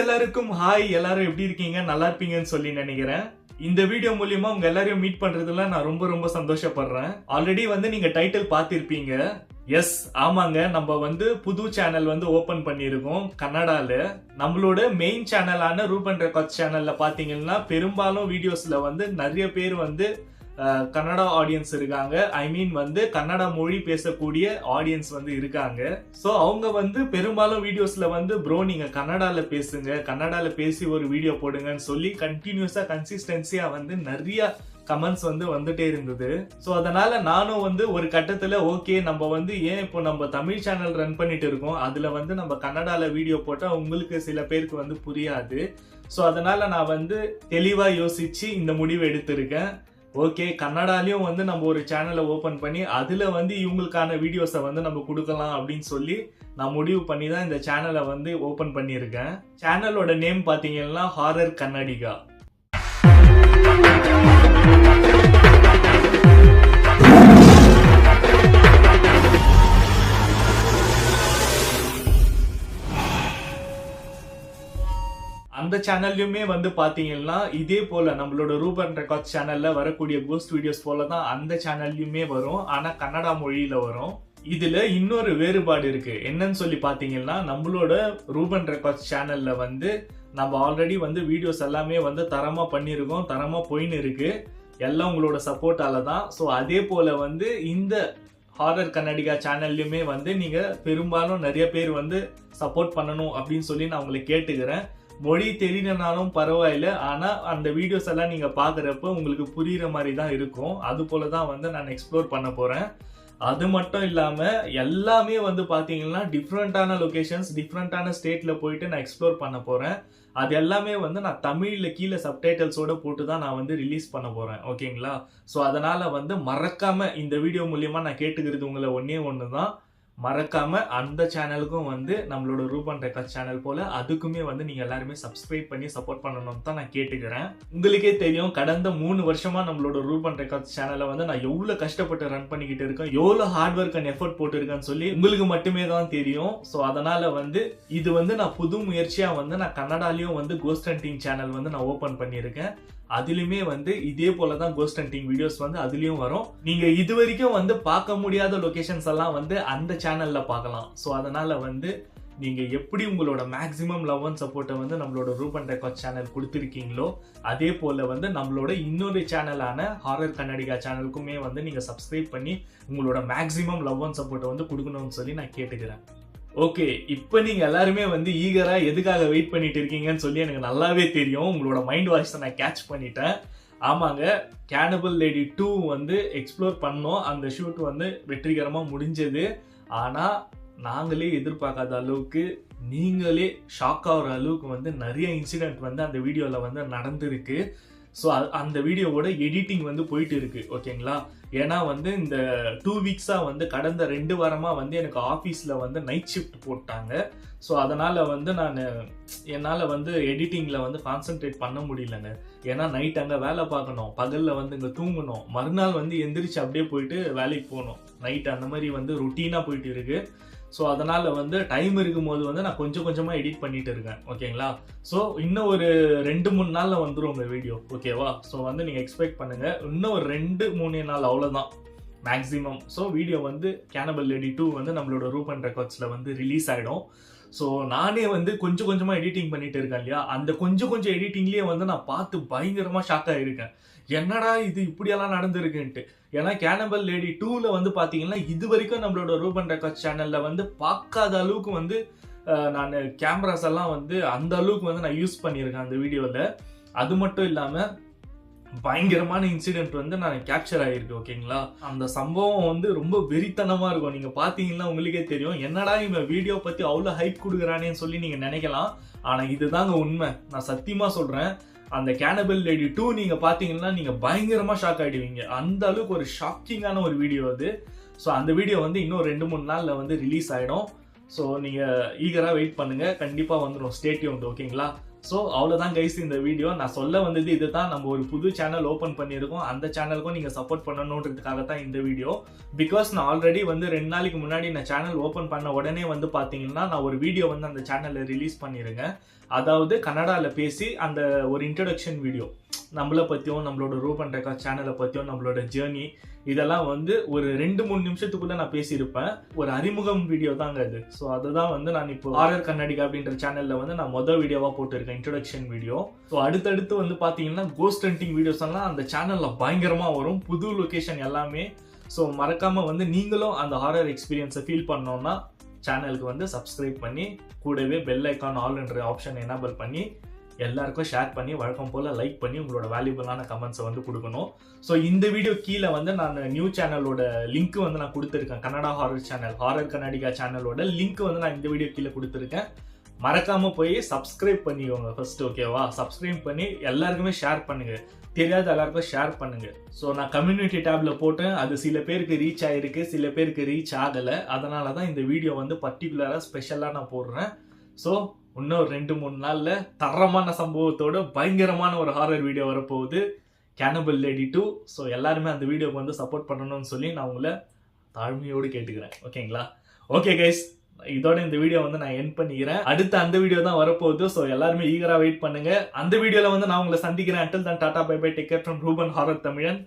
எல்லாருக்கும் ஹாய். எல்லாரும் எப்படி இருக்கீங்க? நல்லா இருப்பீங்கன்னு சொல்லி நினைக்கிறேன். இந்த வீடியோ மூலியமா உங்க எல்லாரையும் மீட் பண்றதுல நான் ரொம்ப சந்தோஷப்படுறேன். ஆல்ரெடி நீங்க டைட்டில் பார்த்திருப்பீங்க. எஸ், ஆமாங்க, நம்ம புது சேனல் ஓபன் பண்ணிருக்கோம் கன்னடால. நம்மளோட மெயின் சேனலான ரூபன் ரெக்கார்ட்ஸ் சேனல்ல பாத்தீங்கன்னா பெரும்பாலும் வீடியோஸ்ல நிறைய பேர் கன்னடா ஆடியன்ஸ் இருக்காங்க. ஐ மீன் கன்னடா மொழி பேசக்கூடிய ஆடியன்ஸ் இருக்காங்க. சோ அவங்க பெரும்பாலும் வீடியோஸ்ல ப்ரோ நீங்க கன்னடால பேசுங்க, கன்னடால பேசி ஒரு வீடியோ போடுங்கன்னு சொல்லி கண்டினியூஸா கன்சிஸ்டன்சியா நிறைய கமெண்ட்ஸ் வந்துட்டே இருந்தது. சோ அதனால நானும் ஒரு கட்டத்துல ஓகே நம்ம ஏன் இப்போ நம்ம தமிழ் சேனல் ரன் பண்ணிட்டு இருக்கோம், அதுல நம்ம கன்னடால வீடியோ போட்டா உங்களுக்கு சில பேருக்கு புரியாது. சோ அதனால நான் தெளிவா யோசிச்சு இந்த முடிவு எடுத்திருக்கேன். ஓகே, கன்னடாலையும் நம்ம ஒரு சேனலை ஓபன் பண்ணி அதுல இவங்களுக்கான வீடியோஸை நம்ம கொடுக்கலாம் அப்படின்னு சொல்லி நான் முடிவு பண்ணி தான் இந்த சேனலை ஓபன் பண்ணியிருக்கேன். சேனலோட நேம் பாத்தீங்கன்னா ஹாரர் கன்னடிகா. அந்த சேனல்லையுமே பாத்தீங்கன்னா இதே போல நம்மளோட ரூபன் ரெக்கார்ட்ஸ் சேனல்ல வரக்கூடிய கோஸ்ட் வீடியோஸ் போலதான் அந்த சேனல்லையுமே வரும். ஆனா கன்னடா மொழியில வரும். இதுல இன்னொரு வேறுபாடு இருக்கு. என்னன்னு சொல்லி பாத்தீங்கன்னா நம்மளோட ரூபன் ரெக்கார்ட்ஸ் சேனல்ல நம்ம ஆல்ரெடி வீடியோஸ் எல்லாமே தரமா பண்ணிருக்கோம், தரமா போயின்னு இருக்கு. எல்லாம் உங்களோட சப்போர்ட்டால தான். ஸோ அதே போல இந்த ஹாரர் கன்னடிகா சேனல்லையுமே நீங்க பெரும்பாலும் நிறைய பேர் சப்போர்ட் பண்ணணும் அப்படின்னு சொல்லி நான் உங்களை கேட்டுக்கிறேன். மொழி தெரியலனாலும் பரவாயில்ல, ஆனா அந்த வீடியோஸ் எல்லாம் நீங்க பாக்குறப்ப உங்களுக்கு புரியுற மாதிரி தான் இருக்கும். அது போலதான் நான் எக்ஸ்ப்ளோர் பண்ண போறேன். அது மட்டும் இல்லாம எல்லாமே பாத்தீங்கன்னா டிஃப்ரெண்டான லொகேஷன்ஸ், டிஃப்ரெண்டான ஸ்டேட்ல போயிட்டு நான் எக்ஸ்ப்ளோர் பண்ண போறேன். அது எல்லாமே நான் தமிழ்ல கீழே சப்டைட்டில்ஸோட போட்டு தான் நான் ரிலீஸ் பண்ண போறேன். ஓகேங்களா? ஸோ அதனால மறக்காம இந்த வீடியோ மூலியமா நான் கேட்டுக்கிறது உங்களை ஒன்னே ஒண்ணுதான், மறக்காம அந்த சேனலுக்கும் நம்மளோட ரூபன் ரெக்கார்ட் சேனல் போல அதுக்குமே நீங்க எல்லாருமே சப்ஸ்கிரைப் பண்ணி சப்போர்ட் பண்ணணும்னு தான் நான் கேட்டுக்கிறேன். உங்களுக்கே தெரியும், கடந்த 3 வருஷமா நம்மளோட ரூபன் ரெக்கார்ட் சேனலை நான் எவ்வளவு கஷ்டப்பட்டு ரன் பண்ணிக்கிட்டு இருக்கேன், எவ்வளவு ஹார்ட் ஒர்க் அண்ட் எஃபர்ட் போட்டுருக்கேன்னு சொல்லி உங்களுக்கு மட்டுமே தான் தெரியும். ஸோ அதனால இது நான் புது முயற்சியா நான் கன்னடாலையும் கோஸ்ட் ஹண்டிங் சேனல் நான் ஓபன் பண்ணியிருக்கேன். அதுலயுமே இதே போலதான் கோஸ்ட் ஹண்டிங் வீடியோஸ் அதுலயும் வரும். நீங்க இது வரைக்கும் பார்க்க முடியாத லொகேஷன்ஸ் எல்லாம் அந்த சேனல்ல பார்க்கலாம். சோ அதனால நீங்க எப்படி உங்களோட மேக்ஸிமம் லவ் அண்ட் சப்போர்ட்டை நம்மளோட ரூபன் ரெக்கார்ட் சேனல் கொடுத்துருக்கீங்களோ அதே போல நம்மளோட இன்னொரு சேனலான ஹாரர் கன்னடிகா சேனலுக்குமே நீங்க சப்ஸ்கிரைப் பண்ணி உங்களோட மேக்ஸிமம் லவ் அண்ட் சப்போர்ட்டை கொடுக்கணும்னு சொல்லி நான் கேட்டுக்கிறேன். ஓகே, இப்போ நீங்க எல்லாருமே ஈகரா எதுக்காக வெயிட் பண்ணிட்டு இருக்கீங்கன்னு சொல்லி எனக்கு நல்லாவே தெரியும். உங்களோட மைண்ட் வாய்ஸை நான் கேட்ச் பண்ணிட்டேன். ஆமாங்க, கேனபிள் லேடி 2 எக்ஸ்ப்ளோர் பண்ணோம். அந்த ஷூட் வெற்றிகரமா முடிஞ்சது. ஆனா நாங்களே எதிர்பார்க்காத அளவுக்கு, நீங்களே ஷாக் ஆகிற அளவுக்கு நிறைய இன்சிடென்ட் அந்த வீடியோல நடந்திருக்கு. ஸோ அந்த வீடியோவோட எடிட்டிங் போயிட்டு இருக்கு. ஓகேங்களா? ஏன்னா இந்த 2 வீக்ஸா கடந்த 2 வாரமா எனக்கு ஆஃபீஸ்ல நைட் ஷிஃப்ட் போட்டாங்க. ஸோ அதனால நான் என்னால் எடிட்டிங்ல கான்சென்ட்ரேட் பண்ண முடியலங்க. ஏன்னா நைட் அங்கே வேலை பார்க்கணும், பகல்ல இங்கே தூங்கணும், மறுநாள் எந்திரிச்சு அப்படியே போயிட்டு வேலைக்கு போகணும். நைட் அந்த மாதிரி ரொட்டீனா போயிட்டு இருக்கு. ஸோ அதனால டைம் இருக்கும் போது நான் கொஞ்சமா எடிட் பண்ணிட்டு இருக்கேன். ஓகேங்களா? ஸோ இன்னும் ஒரு 2-3 நாள்ல வந்துடும் உங்க வீடியோ. ஓகேவா? ஸோ நீங்க எக்ஸ்பெக்ட் பண்ணுங்க. இன்னும் ஒரு 2-3 நாள் அவ்வளவுதான் maximum. So video cannibal lady 2 நம்மளோட ரூபன் ரெக்கார்ட்ஸ்ல ரிலீஸ் ஆயிடும். ஸோ நானே கொஞ்சமா எடிட்டிங் பண்ணிட்டு இருக்கேன் இல்லையா, அந்த கொஞ்சம் எடிட்டிங்லயே நான் பார்த்து பயங்கரமா ஷாக் ஆயிருக்கேன். என்னடா இது இப்படியெல்லாம் நடந்திருக்குன்ட்டு. ஏன்னா கேனபிள் லேடி 2ல பாத்தீங்கன்னா இது வரைக்கும் நம்மளோட ரூபன் ரெக்கார்ட் சேனல்ல பார்க்காத அளவுக்கு நான் கேமராஸ் எல்லாம் அந்த அளவுக்கு நான் யூஸ் பண்ணியிருக்கேன் அந்த வீடியோல. அது மட்டும் இல்லாம பயங்கரமான இன்சிடென்ட் நான் கேப்சர் ஆயிருக்கு. ஓகேங்களா? அந்த சம்பவம் ரொம்ப வெறித்தனமா இருக்கும். நீங்க பாத்தீங்கன்னா உங்களுக்கே தெரியும், என்னடா இவன் வீடியோ பத்தி அவ்வளவு ஹைப் கொடுக்குறானேன்னு சொல்லி நீங்க நினைக்கலாம். ஆனா இதுதாங்க உண்மை. நான் சத்தியமா சொல்றேன், அந்த கேனபிள் லேடி 2 நீங்க பாத்தீங்கன்னா நீங்க பயங்கரமா ஷாக் ஆயிடுவீங்க. அந்த அளவுக்கு ஒரு ஷாக்கிங்கான ஒரு வீடியோ அது. ஸோ அந்த வீடியோ இன்னும் 2-3 நாள்ல ரிலீஸ் ஆயிடும். ஸோ நீங்க ஈகரா வெயிட் பண்ணுங்க, கண்டிப்பா வந்துடும். Stay tuned. ஓகேங்களா? ஸோ அவ்வளோதான் கைஸ் இந்த வீடியோ. நான் சொல்ல வந்தது இதுதான். நம்ம ஒரு புது சேனல் ஓப்பன் பண்ணியிருக்கோம், அந்த சேனலுக்கும் நீங்கள் சப்போர்ட் பண்ணணுன்றதுக்காக தான் இந்த வீடியோ. பிகாஸ் நான் ஆல்ரெடி வந்து 2 நாளைக்கு முன்னாடி நான் சேனல் ஓப்பன் பண்ண உடனே வந்து பார்த்தீங்கன்னா நான் ஒரு வீடியோ வந்து அந்த சேனலில் ரிலீஸ் பண்ணியிருக்கேன். அதாவது கன்னடாவில் பேசி அந்த ஒரு இன்ட்ரடக்ஷன் வீடியோ, நம்மளை பற்றியும் நம்மளோட ரூப் அண்ட் ரெக்கார்ட் சேனலை பற்றியும் நம்மளோட ஜேர்னி இதெல்லாம் வந்து ஒரு 2-3 நிமிஷத்துக்குள்ள நான் பேசியிருப்பேன். ஒரு அறிமுகம் வீடியோ தாங்க அது. ஸோ அதுதான் வந்து நான் இப்போ ஹாரர் கன்னடிகா அப்படின்ற சேனல்ல வந்து நான் மொதல் வீடியோவா போட்டிருக்கேன், இன்ட்ரடக்ஷன் வீடியோ. ஸோ அடுத்தடுத்து வந்து பாத்தீங்கன்னா கோஸ்ட் ஹண்டிங் வீடியோஸ் எல்லாம் அந்த சேனல்ல பயங்கரமா வரும், புது லொகேஷன் எல்லாமே. ஸோ மறக்காம வந்து நீங்களும் அந்த ஹாரர் எக்ஸ்பீரியன்ஸை ஃபீல் பண்ணோம்னா சேனலுக்கு வந்து சப்ஸ்கிரைப் பண்ணி கூடவே பெல் ஐக்கான் ஆல்ன்ற ஆப்ஷன் எனேபிள் பண்ணி எல்லாருக்கும் ஷேர் பண்ணி வழக்கம் போல லைக் பண்ணி உங்களோட வேல்யூபிளான கமெண்ட்ஸை வந்து கொடுக்கணும். ஸோ இந்த வீடியோ கீழே வந்து நான் நியூ சேனலோட லிங்க் வந்து நான் கொடுத்துருக்கேன், Kannada horror channel, horror Kannadiga சேனலோட லிங்க் வந்து நான் இந்த வீடியோ கீழே கொடுத்துருக்கேன். மறக்காம போய் சப்ஸ்கிரைப் பண்ணிக்கோங்க ஃபர்ஸ்ட், ஓகேவா? சப்ஸ்கிரைப் பண்ணி எல்லாருக்குமே ஷேர் பண்ணுங்க, தெரியாத எல்லாருக்கும் ஷேர் பண்ணுங்க. ஸோ நான் கம்யூனிட்டி டேப்ல போட்டேன், அது சில பேருக்கு ரீச் ஆயிருக்கு, சில பேருக்கு ரீச் ஆகலை. அதனால தான் இந்த வீடியோ வந்து பர்டிகுலராக ஸ்பெஷலாக நான் போடுறேன். ஸோ இன்னும் 2-3 நாள்ல தரமான சம்பவத்தோட பயங்கரமான ஒரு ஹாரர் வீடியோ வரப்போகுது, கேனபிள் லேடி 2. ஸோ எல்லாருமே அந்த வீடியோக்கு வந்து சப்போர்ட் பண்ணணும்னு சொல்லி நான் உங்களை தாழ்மையோடு கேட்டுக்கிறேன், ஓகேங்களா? ஓகே கைஸ், இதோட இந்த வீடியோ வந்து நான் எண்ட் பண்ணிக்கிறேன். அடுத்து அந்த வீடியோ தான் வரப்போகுது. ஸோ எல்லாருமே ஈகரா வெயிட் பண்ணுங்க. அந்த வீடியோல வந்து நான் உங்களை சந்திக்கிறேன். until then டாடா bye bye, take care from Ruban horror தமிழன்.